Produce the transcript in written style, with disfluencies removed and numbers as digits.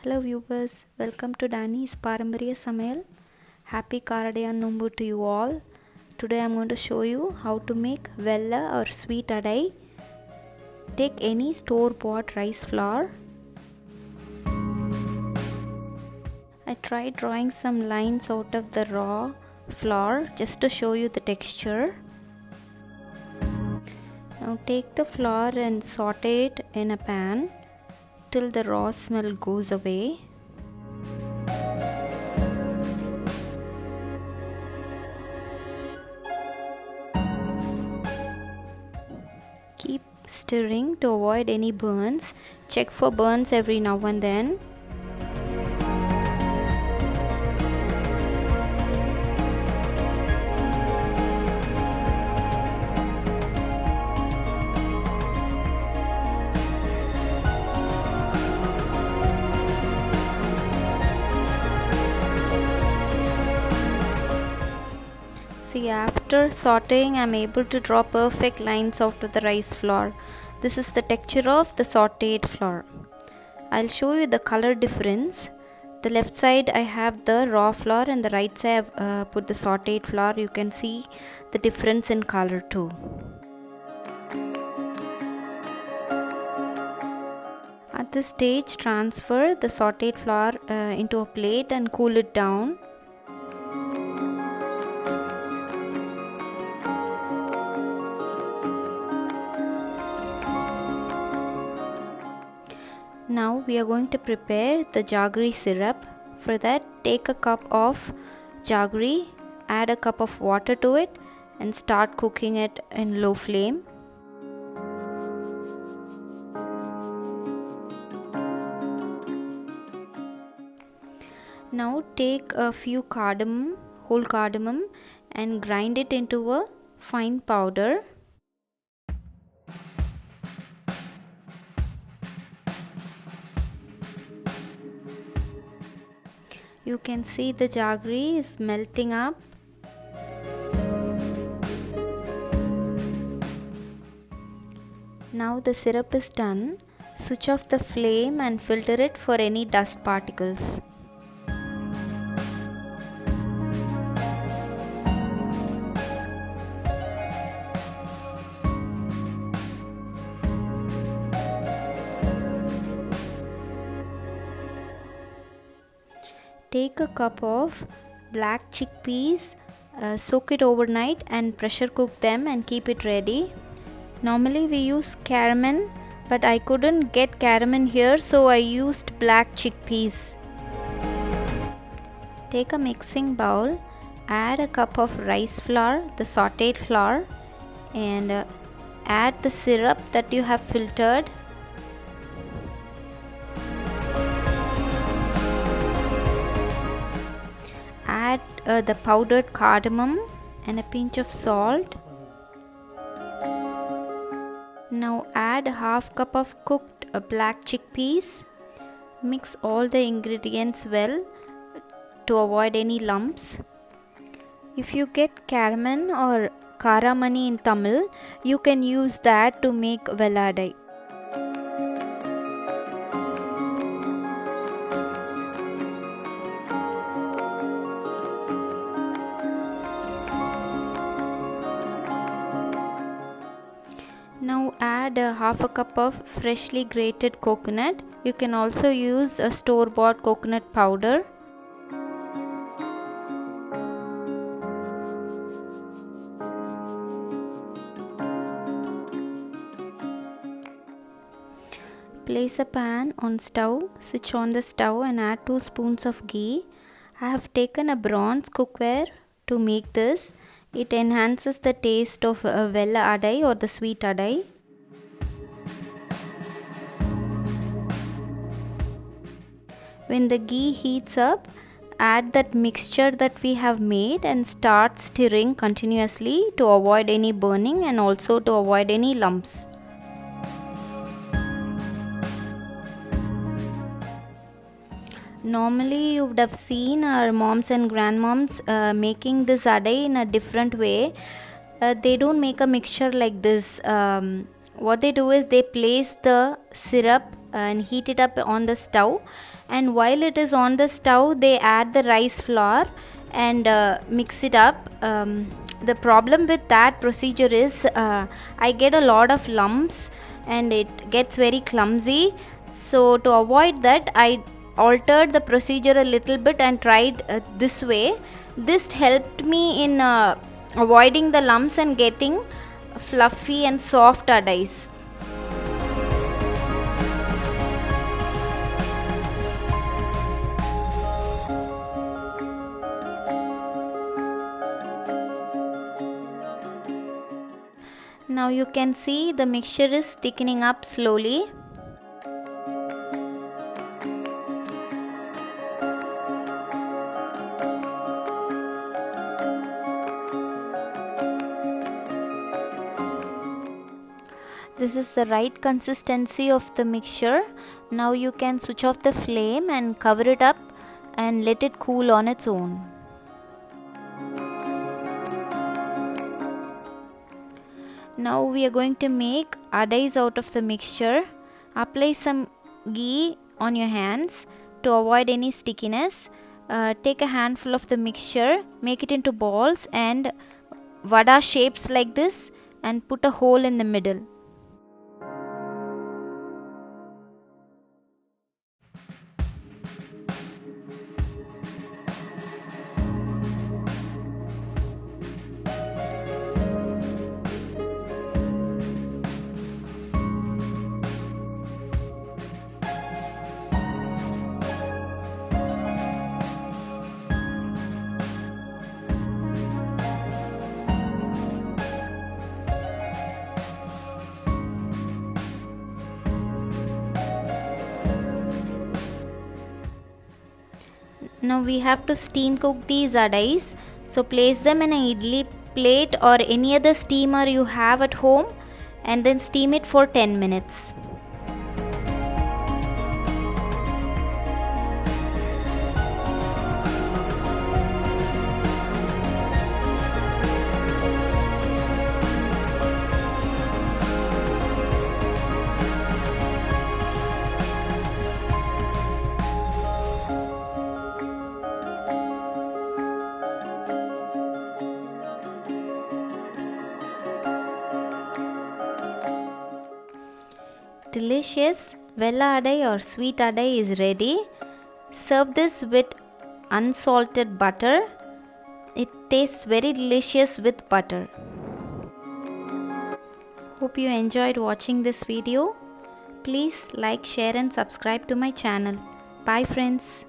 Hello viewers, welcome to Danny's Paramparya Samayal. Happy Karadayan Nombu to you all. Today I am going to show you how to make vella or sweet adai. Take any store-bought rice flour. I tried drawing some lines out of the raw flour just to show you the texture. Now take the flour and saute it in a pan till the raw smell goes away. Keep stirring to avoid any burns. Check for burns every now and then. See, after sauteing, I am able to draw perfect lines out of the rice flour. This is the texture of the sauteed flour. I'll show you the color difference. The left side I have the raw flour and the right side I have put the sauteed flour. You can see the difference in color too. At this stage, transfer the sauteed flour into a plate and cool it down. Now we are going to prepare the jaggery syrup. For that, take a cup of jaggery, add a cup of water to it and start cooking it in low flame. Now take a few whole cardamom and grind it into a fine powder. You can see the jaggery is melting up. Now the syrup is done. Switch off the flame and filter it for any dust particles. Take a cup of black chickpeas, soak it overnight and pressure cook them and keep it ready. Normally we use caramel, but I couldn't get caramel here, so I used black chickpeas. Take a mixing bowl, add a cup of rice flour, the sauteed flour, and add the syrup that you have filtered. Add the powdered cardamom and a pinch of salt. Now add half cup of cooked black chickpeas. Mix all the ingredients well to avoid any lumps. If you get caramel or karamani in Tamil, you can use that to make vella adai. Now add half a cup of freshly grated coconut. You can also use a store-bought coconut powder. Place a pan on stove, switch on the stove and add 2 spoons of ghee. I have taken a bronze cookware to make this. It enhances the taste of vella adai or the sweet adai. When the ghee heats up, add that mixture that we have made and start stirring continuously to avoid any burning and also to avoid any lumps. Normally you would have seen our moms and grandmoms making this adai in a different way. They don't make a mixture like this. What they do is they place the syrup and heat it up on the stove, and while it is on the stove they add the rice flour and mix it up. The problem with that procedure is I get a lot of lumps and it gets very clumsy. So to avoid that, I altered the procedure a little bit and tried this way. This helped me in avoiding the lumps and getting fluffy and soft adais. Now you can see the mixture is thickening up slowly. This is the right consistency of the mixture. Now you can switch off the flame and cover it up and let it cool on its own. Now we are going to make adais out of the mixture. Apply some ghee on your hands to avoid any stickiness. Take a handful of the mixture, make it into balls and vada shapes like this and put a hole in the middle. Now we have to steam cook these adais. So place them in an idli plate or any other steamer you have at home and then steam it for 10 minutes. Delicious vella adai or sweet adai is ready. Serve this with unsalted butter. It tastes very delicious with butter. Hope you enjoyed watching this video. Please like, share and subscribe to my channel. Bye friends.